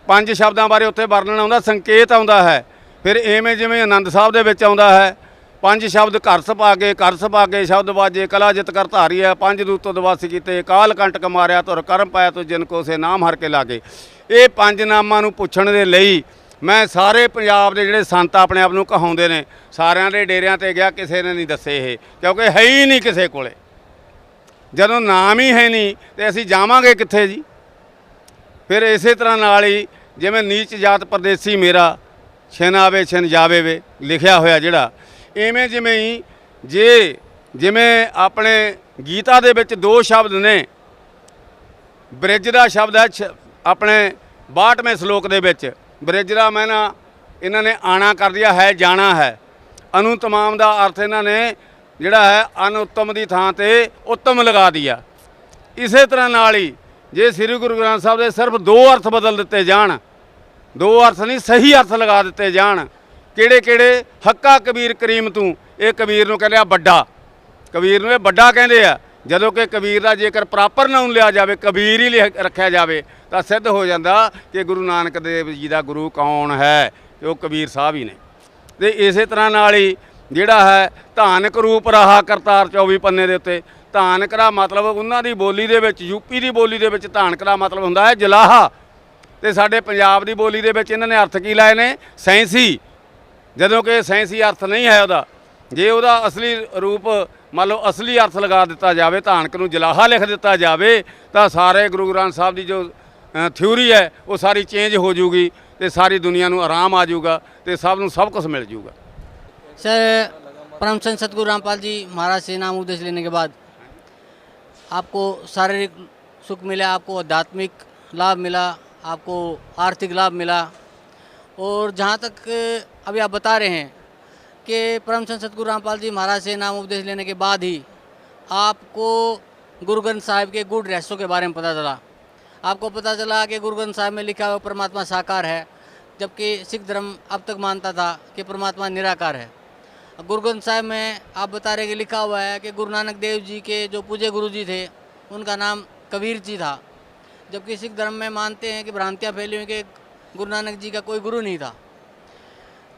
ਪੰਜ ਸ਼ਬਦਾਂ ਬਾਰੇ ਉੱਥੇ ਵਰਣਨ ਆਉਂਦਾ, ਸੰਕੇਤ ਆਉਂਦਾ ਹੈ। ਫਿਰ ਐਵੇਂ ਜਿਵੇਂ ਆਨੰਦ ਸਾਹਿਬ ਦੇ ਵਿੱਚ ਆਉਂਦਾ ਹੈ, पंज शब्द घर सभागे कर सभागे शब्द बाजे कला जित कर धारी है, पंज दूत दवासी कीते काल कंटक मारिया तुर कर्म पाया तो जिनको से नाम हर के लागे। ये पंज नामां नूं पुछण दे लई मैं सारे पंजाब दे जिहड़े संत अपने आप नूं कहाउंदे ने, सारियां दे डेरियां ते गया, किसी ने नहीं दसे ये, क्योंकि है ही नहीं किसी कोले। जदों नाम ही है नहीं तो असीं जावांगे कित्थे जी। फिर इसे तरह नाल ही जिवें नीच जात परदेसी मेरा, छिन आवे छिन जावे वे लिखिया होया जिहड़ा, इवें जिमें ही जे जिमें अपने गीता दे विच दो शब्द ने, ब्रिज का शब्द है अपने 62वें श्लोक दे विच, ब्रिज का मैना इन्होंने आना कर दिया है, जाना है। अनुतमाम का अर्थ इन्होंने जिहड़ा है अनुत्तम की थां ते उत्तम लगा दिया। इसे तरह नाल ही जे श्री गुरु ग्रंथ साहब दे सिर्फ दो अर्थ बदल दिते जान, दो अर्थ नहीं सही अर्थ लगा दिते जान। ਕਿਹੜੇ ਕਿਹੜੇ, ਹੱਕਾ ਕਬੀਰ ਕਰੀਮ ਤੂੰ, ਇਹ ਕਬੀਰ ਨੂੰ ਕਹਿੰਦੇ ਆ ਵੱਡਾ, ਕਬੀਰ ਨੂੰ ਇਹ ਵੱਡਾ ਕਹਿੰਦੇ ਆ। ਜਦੋਂ ਕਿ ਕਬੀਰ ਦਾ ਜੇਕਰ ਪ੍ਰਾਪਰ ਨਾਮ ਲਿਆ ਜਾਵੇ, ਕਬੀਰ ਹੀ ਰੱਖਿਆ ਜਾਵੇ, ਤਾਂ ਸਿੱਧ ਹੋ ਜਾਂਦਾ ਕਿ ਗੁਰੂ ਨਾਨਕ ਦੇਵ ਜੀ ਦਾ ਗੁਰੂ ਕੌਣ ਹੈ, ਕਿ ਉਹ ਕਬੀਰ ਸਾਹਿਬ ਹੀ ਨੇ। ਤੇ ਇਸੇ ਤਰ੍ਹਾਂ ਨਾਲ ਹੀ ਜਿਹੜਾ ਹੈ ਧਾਨਕ ਰੂਪ ਰਹਾ ਕਰਤਾਰ 24 ਪੰਨੇ ਦੇ ਉੱਤੇ, ਧਾਨਕ ਦਾ ਮਤਲਬ ਉਹਨਾਂ ਦੀ ਬੋਲੀ ਦੇ ਵਿੱਚ, ਯੂਪੀ ਦੀ ਬੋਲੀ ਦੇ ਵਿੱਚ ਧਾਨਕ ਦਾ ਮਤਲਬ ਹੁੰਦਾ ਹੈ ਜਲਾਹਾ। ਤੇ ਸਾਡੇ ਪੰਜਾਬ ਦੀ ਬੋਲੀ ਦੇ ਵਿੱਚ ਇਹਨਾਂ ਨੇ ਅਰਥ ਕੀ ਲਾਏ ਨੇ, ਸੈਂਸੀ। ਜਦੋਂ ਕਿ ਸੈਂਸੀ अर्थ नहीं है ਉਹਦਾ, ਜੇ ਉਹਦਾ ਅਸਲੀ ਰੂਪ ਮੰਨ ਲਓ ਅਸਲੀ अर्थ ਲਗਾ ਦਿੱਤਾ ਜਾਵੇ, ਧਾਨਕ ਨੂੰ ਜਲਾਹਾ ਲਿਖ ਦਿੱਤਾ ਜਾਵੇ, ਤਾਂ ਸਾਰੇ ਗੁਰੂ ਗ੍ਰੰਥ ਸਾਹਿਬ ਦੀ ਜੋ ਥਿਊਰੀ ਹੈ ਉਹ ਸਾਰੀ ਚੇਂਜ ਹੋ ਜੂਗੀ ਤੇ ਸਾਰੀ ਦੁਨੀਆ ਨੂੰ ਆਰਾਮ ਆ ਜਾਊਗਾ ਤੇ ਸਭ ਨੂੰ ਸਭ ਕੁਝ ਮਿਲ ਜਾਊਗਾ। सर, परम संत सतगुरु रामपाल जी महाराज से नाम उपदेश लेने के बाद आपको शारीरिक सुख मिला, आपको आध्यात्मिक लाभ मिला, आपको आर्थिक लाभ मिला, और जहाँ तक अभी आप बता रहे हैं कि परम संत सतगुरु रामपाल जी महाराज से नाम उपदेश लेने के बाद ही आपको गुरु ग्रंथ साहिब के गूढ़ रहस्यों के बारे में पता चला। आपको पता चला कि गुरु ग्रंथ साहिब में लिखा हुआ परमात्मा साकार है, जबकि सिख धर्म अब तक मानता था कि परमात्मा निराकार है। गुरु ग्रंथ साहिब में आप बता रहे कि लिखा हुआ है कि गुरु नानक देव जी के जो पूज्य गुरु जी थे उनका नाम कबीर जी था, जबकि सिख धर्म में मानते हैं कि भ्रांतियाँ फैली हुई कि गुरु नानक जी का कोई गुरु नहीं था।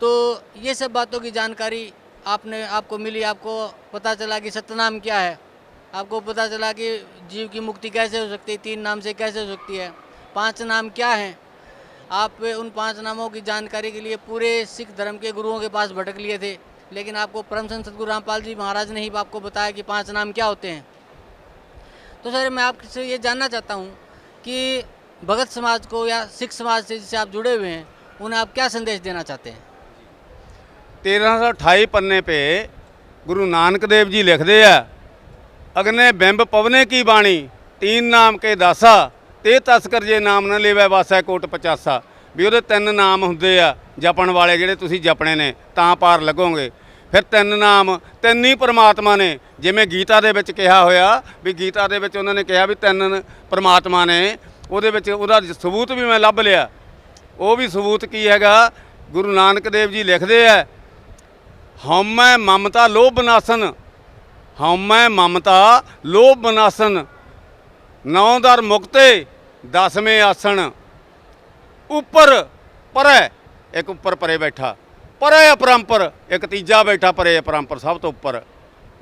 तो ये सब बातों की जानकारी आपको मिली, आपको पता चला कि सतनाम क्या है, आपको पता चला कि जीव की मुक्ति कैसे हो सकती है, 3 नाम से कैसे हो सकती है, 5 नाम क्या हैं। आप उन 5 नामों की जानकारी के लिए पूरे सिख धर्म के गुरुओं के पास भटक लिए थे, लेकिन आपको परम संत सतगुरु रामपाल जी महाराज ने ही आपको बताया कि 5 नाम क्या होते हैं। तो सर, मैं आपसे ये जानना चाहता हूँ कि भगत समाज को या सिख समाज से जिससे आप जुड़े हुए हैं, उन्हें आप क्या संदेश देना चाहते हैं? 1328 पन्ने पे गुरु नानक देव जी लिखते हैं, अग्ने बिंब पवने की बाणी, 3 नाम के दासा, ते तस्कर जे नाम न लेवै वासै कोट 85। भी ਉਹਦੇ 3 ਨਾਮ ਹੁੰਦੇ ਆ ਜਪਣ ਵਾਲੇ, ਜਿਹੜੇ ਤੁਸੀਂ ਜਪਣੇ ਨੇ ਤਾਂ ਪਾਰ ਲੱਗੋਗੇ। ਫਿਰ ਤਿੰਨ ਨਾਮ, ਤਿੰਨ ਹੀ ਪਰਮਾਤਮਾ ਨੇ। ਜਿਵੇਂ ਗੀਤਾ ਦੇ ਵਿੱਚ ਕਿਹਾ ਹੋਇਆ ਵੀ, ਗੀਤਾ ਦੇ ਵਿੱਚ ਉਹਨਾਂ ਨੇ ਕਿਹਾ ਵੀ ਤਿੰਨ ਪਰਮਾਤਮਾ ਨੇ, ਉਹਦੇ ਵਿੱਚ ਉਹਦਾ ਸਬੂਤ ਵੀ ਮੈਂ ਲੱਭ ਲਿਆ। ਉਹ ਵੀ ਸਬੂਤ ਕੀ ਹੈਗਾ, ਗੁਰੂ ਨਾਨਕ ਦੇਵ ਜੀ ਲਿਖਦੇ ਐ, ਹਉਮੈ ਮਮਤਾ ਲੋਭ ਬਨਾਸਨ, ਹਉਮੈ ਮਮਤਾ ਲੋਭ ਬਨਾਸਨ, ਨੌ ਦਰ ਮੁਕਤੇ ਦਸਵੇਂ ਆਸਣ, ਉੱਪਰ ਪਰੈ, ਇੱਕ ਉੱਪਰ ਪਰੇ ਬੈਠਾ, ਪਰੇ ਅਪਰੰਪਰ, ਇੱਕ ਤੀਜਾ ਬੈਠਾ ਪਰੇ ਅਪਰੰਪਰ, ਸਭ ਤੋਂ ਉੱਪਰ,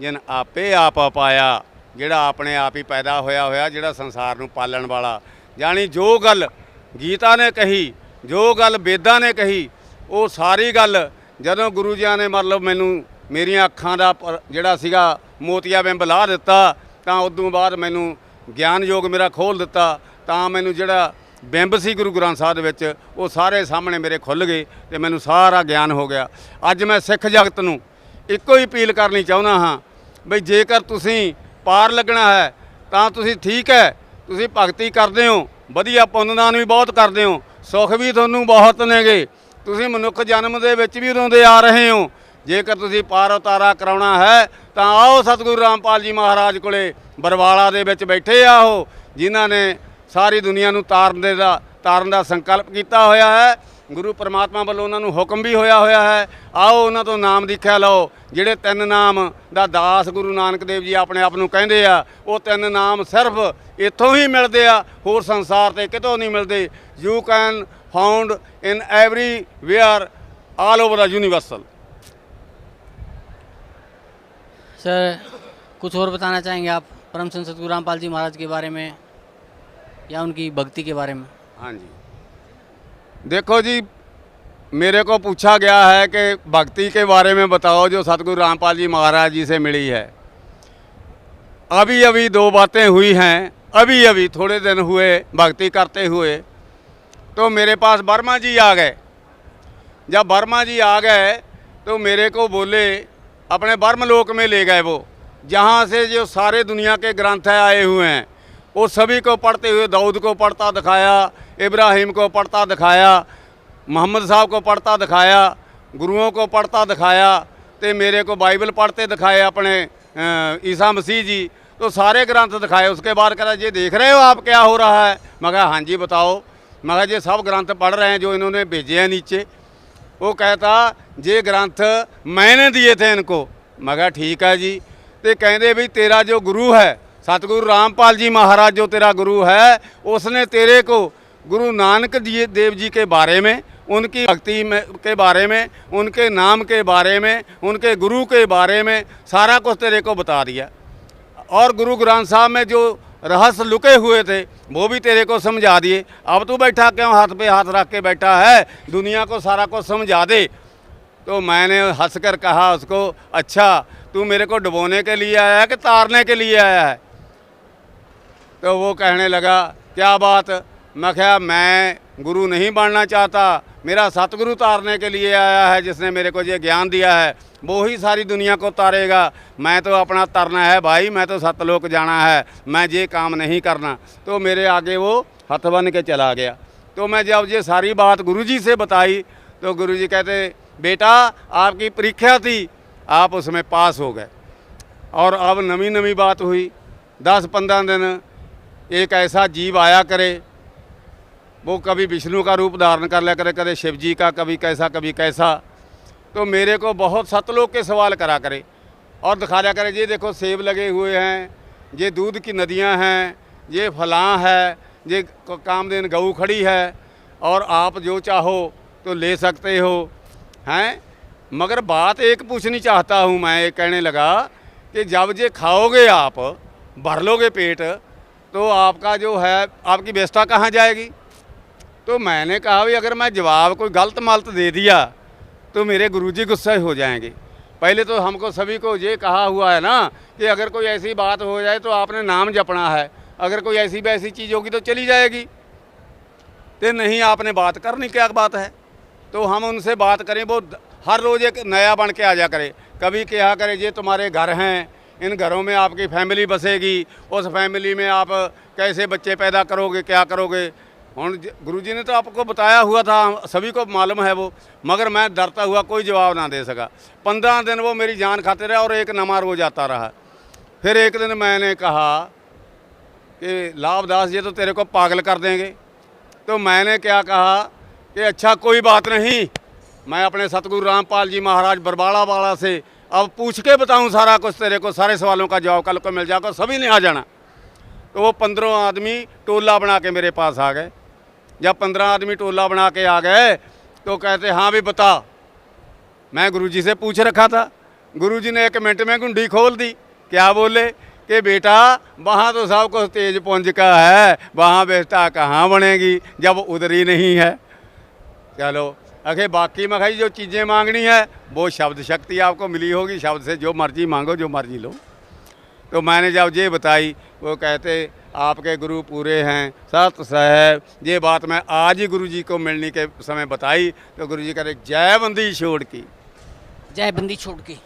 ਜਿਨ ਆਪੇ ਆਪ ਪਾਇਆ, ਜਿਹੜਾ ਆਪਣੇ ਆਪ ਹੀ ਪੈਦਾ ਹੋਇਆ, ਜਿਹੜਾ ਸੰਸਾਰ ਨੂੰ ਪਾਲਣ ਵਾਲਾ। ਜਾਣੀ ਜੋ ਗੱਲ ਗੀਤਾ ਨੇ ਕਹੀ, ਜੋ ਗੱਲ ਵੇਦਾਂ ਨੇ ਕਹੀ, ਉਹ ਸਾਰੀ ਗੱਲ ਜਦੋਂ ਗੁਰੂ ਜੀ ਨੇ ਮਤਲਬ ਮੈਨੂੰ ਮੇਰੀਆਂ ਅੱਖਾਂ ਦਾ ਜਿਹੜਾ ਸੀਗਾ ਮੋਤੀਆ ਬਿੰਬ ਲਾ ਦਿੱਤਾ, ਤਾਂ ਉਦੋਂ ਬਾਅਦ ਮੈਨੂੰ ਗਿਆਨ ਯੋਗ ਮੇਰਾ ਖੋਲ੍ਹ ਦਿੱਤਾ, ਤਾਂ ਮੈਨੂੰ ਜਿਹੜਾ ਬਿੰਬ ਸੀ ਗੁਰੂ ਗ੍ਰੰਥ ਸਾਹਿਬ ਦੇ ਵਿੱਚ, ਉਹ ਸਾਰੇ ਸਾਹਮਣੇ ਮੇਰੇ ਖੁੱਲ੍ਹ ਗਏ ਅਤੇ ਮੈਨੂੰ ਸਾਰਾ ਗਿਆਨ ਹੋ ਗਿਆ। ਅੱਜ ਮੈਂ ਸਿੱਖ ਜਗਤ ਨੂੰ ਇੱਕੋ ਹੀ ਅਪੀਲ ਕਰਨੀ ਚਾਹੁੰਦਾ ਹਾਂ ਬਈ, ਜੇਕਰ ਤੁਸੀਂ ਪਾਰ ਲੱਗਣਾ ਹੈ ਤਾਂ ਤੁਸੀਂ ਠੀਕ ਹੈ, ਤੁਸੀਂ ਭਗਤੀ ਕਰਦੇ ਹੋ, ਵਧੀਆ ਪੁੰਨਦਾਨ ਵੀ ਬਹੁਤ ਕਰਦੇ ਹੋ, ਸੁੱਖ ਵੀ ਤੁਹਾਨੂੰ ਬਹੁਤ ਨੇਗੇ, ਤੁਸੀਂ ਮਨੁੱਖ ਜਨਮ ਦੇ ਵਿੱਚ ਵੀ ਰੋਂਦੇ ਆ ਰਹੇ ਹੋ। ਜੇਕਰ ਤੁਸੀਂ ਪਾਰ ਉਤਾਰਾ ਕਰਾਉਣਾ ਹੈ ਤਾਂ ਆਓ ਸਤਿਗੁਰੂ ਰਾਮਪਾਲ ਜੀ ਮਹਾਰਾਜ ਕੋਲੇ, ਬਰਵਾਲਾ ਦੇ ਵਿੱਚ ਬੈਠੇ ਆ ਉਹ, ਜਿਨ੍ਹਾਂ ਨੇ ਸਾਰੀ ਦੁਨੀਆ ਨੂੰ ਤਾਰਨ ਦਾ ਸੰਕਲਪ ਕੀਤਾ ਹੋਇਆ ਹੈ। ਗੁਰੂ ਪਰਮਾਤਮਾ ਵੱਲੋਂ ਉਹਨਾਂ ਨੂੰ ਹੁਕਮ ਵੀ ਹੋਇਆ ਹੈ। ਆਓ ਉਹਨਾਂ ਤੋਂ ਨਾਮ ਦੀਖਿਆ ਲਓ। ਜਿਹੜੇ ਤਿੰਨ ਨਾਮ ਦਾ ਦਾਸ ਗੁਰੂ ਨਾਨਕ ਦੇਵ ਜੀ ਆਪਣੇ ਆਪ ਨੂੰ ਕਹਿੰਦੇ ਆ, ਉਹ ਤਿੰਨ ਨਾਮ ਸਿਰਫ ਇੱਥੋਂ ਹੀ ਮਿਲਦੇ ਆ, ਹੋਰ ਸੰਸਾਰ ਤੇ ਕਿਤੋਂ ਨਹੀਂ ਮਿਲਦੇ। You can found in everywhere all over the universal. Sir कुछ और बताना चाहेंगे आप परम संत सतगुरु रामपाल जी महाराज के बारे में या उनकी भक्ति के बारे में? हाँ जी, देखो जी, मेरे को पूछा गया है कि भक्ति के बारे में बताओ जो सतगुरु रामपाल जी महाराज जी से मिली है। अभी अभी दो बातें हुई हैं, अभी थोड़े दिन हुए भक्ति करते हुए, तो मेरे पास वर्मा जी आ गए। जब वर्मा जी आ गए तो मेरे को बोले, अपने ब्रह्मलोक में ले गए वो, जहाँ से जो सारे दुनिया के ग्रंथ आए हुए हैं वो सभी को पढ़ते हुए, दाऊद को पढ़ता दिखाया, इब्राहिम को पढ़ता दिखाया, मोहम्मद साहब को पढ़ता दिखाया, गुरुओं को पढ़ता दिखाया, तो मेरे को बाइबल पढ़ते दिखाए अपने ईसा मसीह जी, तो सारे ग्रंथ दिखाए। उसके बाद कहा ये देख रहे हो आप क्या हो रहा है? मैं कहा हाँ जी बताओ। मैं कहा ये सब ग्रंथ पढ़ रहे हैं जो इन्होंने भेजे हैं नीचे। वो कहता ये ग्रंथ मैंने दिए थे इनको। मैं कहा ठीक है जी। तो कहते भी तेरा जो गुरु है सतगुरु रामपाल जी महाराज जो तेरा गुरु है, उसने तेरे को गुरु नानक देव जी के बारे में, उनकी भक्ति में के बारे में, उनके नाम के बारे में, उनके गुरु के बारे में सारा कुछ तेरे को बता दिया। और गुरु ग्रंथ साहब में जो रहस्य लुके हुए थे वो भी तेरे को समझा दिए। अब तू बैठा क्यों हाथ पे हाथ रख के बैठा है, दुनिया को सारा कुछ समझा दे। तो मैंने हंस कर कहा उसको, अच्छा तू मेरे को डुबोने के लिए आया है कि तारने के लिए आया है? तो वो कहने लगा क्या बात? मैं क्या, मैं गुरु नहीं बनना चाहता, मेरा सतगुरु तारने के लिए आया है, जिसने मेरे को ये ज्ञान दिया है वो ही सारी दुनिया को तारेगा। मैं तो अपना तरना है भाई, मैं तो सतलोक जाना है, मैं ये काम नहीं करना। तो मेरे आगे वो हथ बन के चला गया। तो मैं जब ये सारी बात गुरुजी से बताई तो गुरुजी कहते बेटा आपकी परीक्षा थी, आप उसमें पास हो गए। और अब नवी नवी बात हुई, 10-15 दिन एक ऐसा जीव आया करे, वो कभी विष्णु का रूप धारण कर लिया करे, कभी शिव जी का, कभी कैसा कभी कैसा। तो मेरे को बहुत सतलोक के सवाल करा करे और दिखा दिया करे, ये देखो सेब लगे हुए हैं, ये दूध की नदियां हैं, ये फलां है, ये कामधेनु गऊ खड़ी है और आप जो चाहो तो ले सकते हो हैं। मगर बात एक पूछनी चाहता हूँ मैं, ये कहने लगा कि जब ये खाओगे आप, भर लोगे पेट, तो आपका जो है आपकी व्यवस्था कहाँ जाएगी? तो मैंने कहा भाई अगर मैं जवाब कोई गलत मलत दे दिया तो मेरे गुरुजी गुस्से हो जाएंगे। पहले तो हमको सभी को ये कहा हुआ है ना कि अगर कोई ऐसी बात हो जाए तो आपने नाम जपना है, अगर कोई ऐसी वैसी चीज़ होगी तो चली जाएगी, तो नहीं आपने बात करनी क्या बात है। तो हम उनसे बात करें, वो हर रोज़ एक नया बन के आ जा करे। कभी क्या करे, ये तुम्हारे घर हैं, इन घरों में आपकी फैमिली बसेगी, उस फैमिली में आप कैसे बच्चे पैदा करोगे, क्या करोगे। ਹੁਣ गुरु जी ने तो आपको बताया हुआ था, सभी को मालूम है वो, मगर मैं डरता हुआ कोई जवाब ना दे सका। 15 दिन वो मेरी जान खाते रहे और एक नमा रोज आता रहा। फिर एक दिन मैंने कहा कि लाभदास ये तो तेरे को पागल कर देंगे। तो मैंने क्या कहा कि अच्छा कोई बात नहीं, मैं अपने सतगुरु रामपाल जी महाराज बरबाड़ा वाला से अब पूछ के बताऊं सारा कुछ तेरे को, सारे सवालों का जवाब कल को मिल जाएगा, सभी ने आ जाना। तो वो 15 आदमी टोला बना के मेरे पास आ गए। जब 15 आदमी टोला बना के आ गए तो कहते हाँ भी बता। मैं गुरुजी से पूछ रखा था। गुरुजी ने 1 मिनट में गुंडी खोल दी। क्या बोले कि बेटा वहाँ तो सब कुछ तेज पुंज का है, वहाँ बेटा कहाँ बनेगी जब उधर ही नहीं है। चलो आखिर बाकी मैं भाई जो चीज़ें मांगनी है वो शब्द शक्ति आपको मिली होगी, शब्द से जो मर्जी मांगो, जो मर्जी लो। तो मैंने जब ये बताई, वो कहते आपके गुरु पूरे हैं, सत साहब। ये बात मैं आज ही गुरु जी को मिलने के समय बताई तो गुरु जी कह रहे जय बंदी छोड़ की। जय बंदी छोड़ के।